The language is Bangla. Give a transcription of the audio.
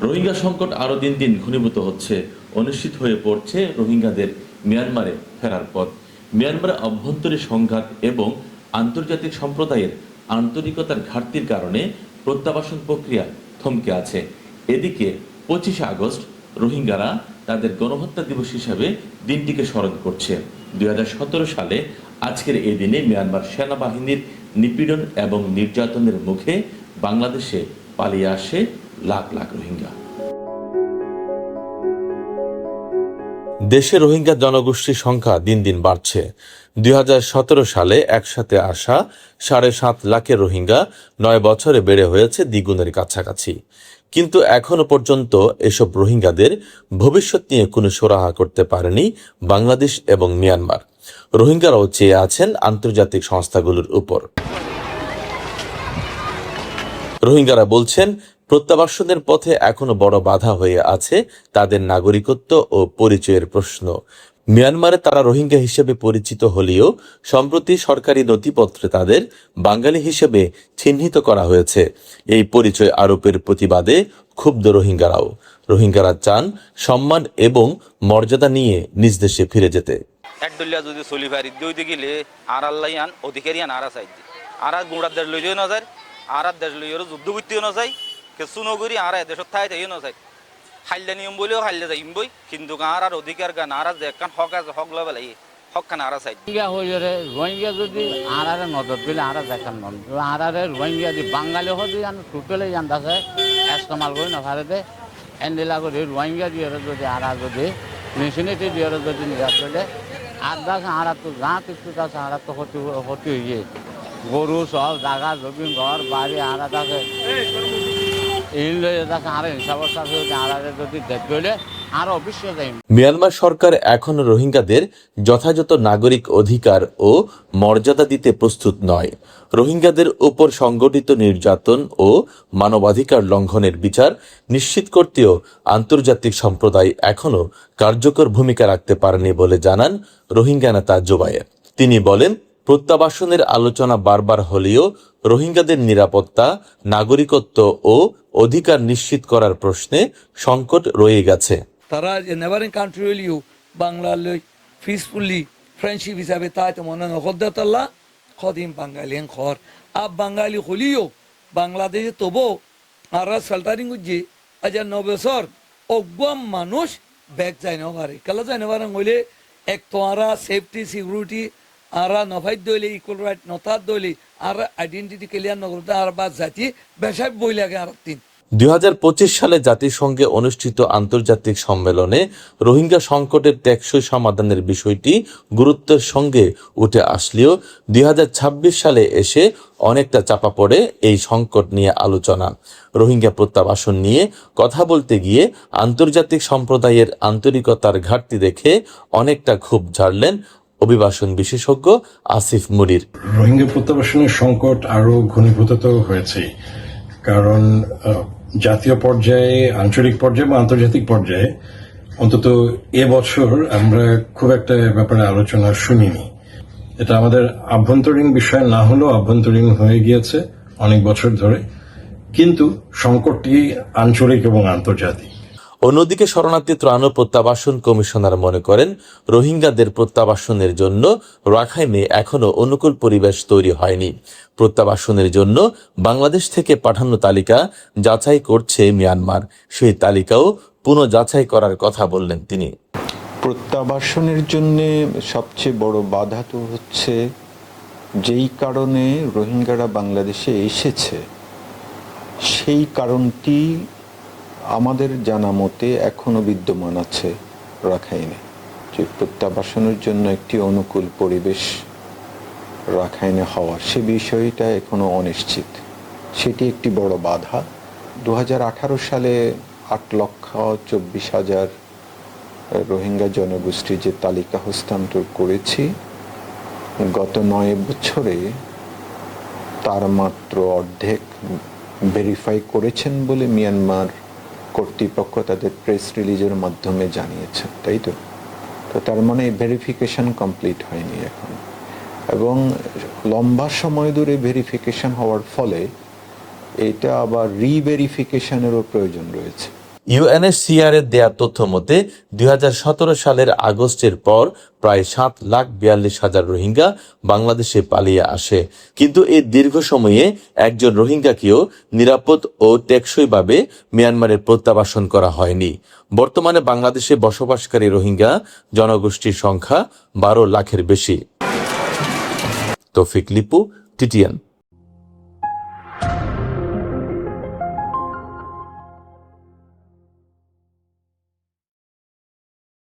রোহিঙ্গা সংকট আরও দিন দিন ঘনীভূত হচ্ছে। অনিশ্চিত হয়ে পড়ছে রোহিঙ্গাদের মিয়ানমারে ফেরার পথ। মিয়ানমারে অভ্যন্তরীণ সংঘাত এবং আন্তর্জাতিক সম্প্রদায়ের আন্তরিকতার ঘাটতির কারণে প্রত্যাবাসন প্রক্রিয়া থমকে আছে। এদিকে 25শে আগস্ট রোহিঙ্গারা তাদের গণহত্যা দিবস হিসাবে দিনটিকে স্মরণ করছে। 2017 সালে আজকের এই দিনে মিয়ানমার সেনাবাহিনীর নিপীড়ন এবং নির্যাতনের মুখে বাংলাদেশে পালিয়ে আসে লাখ লাখ রোহিঙ্গা। দেশে রোহিঙ্গা জনগোষ্ঠীর সংখ্যা দিন দিন বাড়ছে। 2017 সালে একসাথে আসা 7.5 লাখের রোহিঙ্গা 9 বছরে বেড়ে হয়েছে দ্বিগুণের কাছাকাছি। কিন্তু এখনো পর্যন্ত এসব রোহিঙ্গাদের ভবিষ্যৎ নিয়ে কোনো সুরাহা করতে পারেনি বাংলাদেশ এবং মিয়ানমার। রোহিঙ্গারাও চেয়ে আছেন আন্তর্জাতিক সংস্থাগুলোর উপর। রোহিঙ্গারা বলছেন, প্রত্যাবাসনের পথে এখনো বড় বাধা হয়ে আছে তাদের নাগরিকত্ব ও পরিচয়ের প্রশ্ন। মিয়ানমারে তারা রোহিঙ্গা হিসেবে পরিচিত হলেও সম্প্রতি সরকারি নথিপত্রে তাদের বাঙালি হিসেবে চিহ্নিত করা হয়েছে। এই পরিচয় আরোপের প্রতিবাদে ক্ষুব্ধ রোহিঙ্গারাও। রোহিঙ্গারা চান সম্মান এবং মর্যাদা নিয়ে নিজ দেশে ফিরে যেতে। একদলিয়া যদি চলি পারি দইতে গেলে আর আল্লাহ আন অধিকারী আন আর চাই আর গুড়ার দেশ লইও না যায় আর দেশ লইয়েরও যুদ্ধ করতেও না যায় কিছু নগরী আর দেশের ঠাই তাইও না যায় হাইলে নিয়ম বলেও হাইলে যাই বই কিন্তু আর অধিকার গান আর যে একখান হক আছে হক লবেলাই হক খান আর চাই রোহিঙ্গা যদি আর নজর দিলে আর দেখান আর রোহিঙ্গা যদি বাঙালি হতে জান টোটালি জানতেছে এস্তেমাল করে না ভারতে এন্ডিলা করে রোহিঙ্গা দিয়ে যদি আর যদি মেশিনেটি দিয়ে যদি নিরাশ করে আর দেখ আর তো যা কিছু আছে আর তো ক্ষতি হয়ে গরু সব জায়গা জমিন ঘর বাড়ি আর থাকে এই লয়ে থাকে আর হিসাবের সাথে আর যদি দেখলে আর অবশ্যই যাই। মিয়ানমার সরকার এখনো রোহিঙ্গাদের যথাযথ নাগরিক অধিকার ও মর্যাদা দিতে প্রস্তুত নয়। রোহিঙ্গাদের উপর সংগঠিত নির্যাতন ও মানবাধিকার লঙ্ঘনের বিচার নিশ্চিত করতেও আন্তর্জাতিক সম্প্রদায় এখনো কার্যকর ভূমিকা রাখতে পারেনি বলে জানান রোহিঙ্গা নেতা জোবায়ের। তিনি বলেন, প্রত্যাবাসনের আলোচনা বারবার হলেও রোহিঙ্গাদের নিরাপত্তা, নাগরিকত্ব ও অধিকার নিশ্চিত করার প্রশ্নে সংকট রয়ে গেছে। তারা যে নেভারিং কান্ট্রি হইলেও বাংলার পিসফুলি ফ্রেন্ডশিপ হিসাবে তাই তো মনে হদ্দাতাল্লাহ খদিম বাঙালি খর আব বাঙালি হলিও বাংলাদেশে তবু আর সাল্টারিং উজ্জি আজ 9 বছর অগ্বাম মানুষ ব্যাগ যাই না পারে কেলা যাই না পারে হইলে এক তো আরা সেফটি সিকিউরিটি আর নফাইত দইলে ইকুয়াল রাইট নথার দইলে আর আইডেন্টিটি ক্লিয়ার নগরতে আর বা জাতি বেসাব বই লাগে আর 2025 সালে জাতিসংঘে অনুষ্ঠিত আন্তর্জাতিক সম্মেলনে রোহিঙ্গা সংকটের টেকসই সমাধানের বিষয়টি গুরুত্বের সঙ্গে উঠে আসলেও 2026 সালে এসে অনেকটা চাপা পড়ে এই সংকট নিয়ে আলোচনা। রোহিঙ্গা প্রত্যাবাসন নিয়ে কথা বলতে গিয়ে আন্তর্জাতিক সম্প্রদায়ের আন্তরিকতার ঘাটতি দেখে অনেকটা ক্ষোভ ঝাড়লেন অভিবাসন বিশেষজ্ঞ আসিফ মুনির। রোহিঙ্গা প্রত্যাবাসনের সংকট আরো ঘনীভূত হয়েছে, কারণ জাতীয় পর্যায়ে, আঞ্চলিক পর্যায়ে বা আন্তর্জাতিক পর্যায়ে অন্তত এবছর আমরা খুব একটা ব্যাপারে আলোচনা শুনিনি। এটা আমাদের আভ্যন্তরীণ বিষয় না হলেও আভ্যন্তরীণ হয়ে গিয়েছে অনেক বছর ধরে, কিন্তু সংকটটি আঞ্চলিক এবং আন্তর্জাতিক। অন্যদিকে শরণার্থী ত্রাণ ও প্রত্যাবাসন কমিশনার মনে করেন, রোহিঙ্গাদের প্রত্যাবাসনের জন্য রাখাইনে এখনো অনুকূল পরিবেশ তৈরি হয়নি। প্রত্যাবাসনের জন্য বাংলাদেশ থেকে পাঠানো তালিকা যাচাই করছে মিয়ানমার। সেই তালিকাও পুনঃযাচাই করার কথা বললেন তিনি। প্রত্যাবাসনের জন্য সবচেয়ে বড় বাধা তো হচ্ছে যেই কারণে রোহিঙ্গারা বাংলাদেশে এসেছে, সেই কারণটি আমাদের জানা মতে এখনো বিদ্যমান আছে রাখাইনে। যে প্রত্যাবাসনের জন্য একটি অনুকূল পরিবেশ রাখাইনে হওয়া, সে বিষয়টা এখনো অনিশ্চিত। সেটি একটি বড় বাধা। 2018 সালে 8,24,000 রোহিঙ্গা জনগোষ্ঠী যে তালিকা হস্তান্তর করেছি, গত 9 বছরে তার মাত্র অর্ধেক ভেরিফাই করেছেন বলে মিয়ানমার কর্তৃপক্ষ তাদের প্রেস রিলিজের মাধ্যমে জানিয়েছে, তাই তো? তো তার মানে ভেরিফিকেশন কমপ্লিট হয়নি এখন, এবং লম্বা সময় ধরে ভেরিফিকেশন হওয়ার ফলে এটা আবার রিভেরিফিকেশনেরও প্রয়োজন রয়েছে। ইউএনএইচসিআর এর দেয়া তথ্য মতে 2017 সালের আগস্টের পর প্রায় 7,42,000 রোহিঙ্গা বাংলাদেশে পালিয়ে আসে। কিন্তু এই দীর্ঘ সময়ে একজন রোহিঙ্গাকেও নিরাপদ ও টেকসইভাবে মিয়ানমারে প্রত্যাবাসন করা হয়নি। বর্তমানে বাংলাদেশে বসবাসকারী রোহিঙ্গা জনগোষ্ঠীর সংখ্যা 12 লাখের বেশি। তৌফিক লিপু, টিটিএন।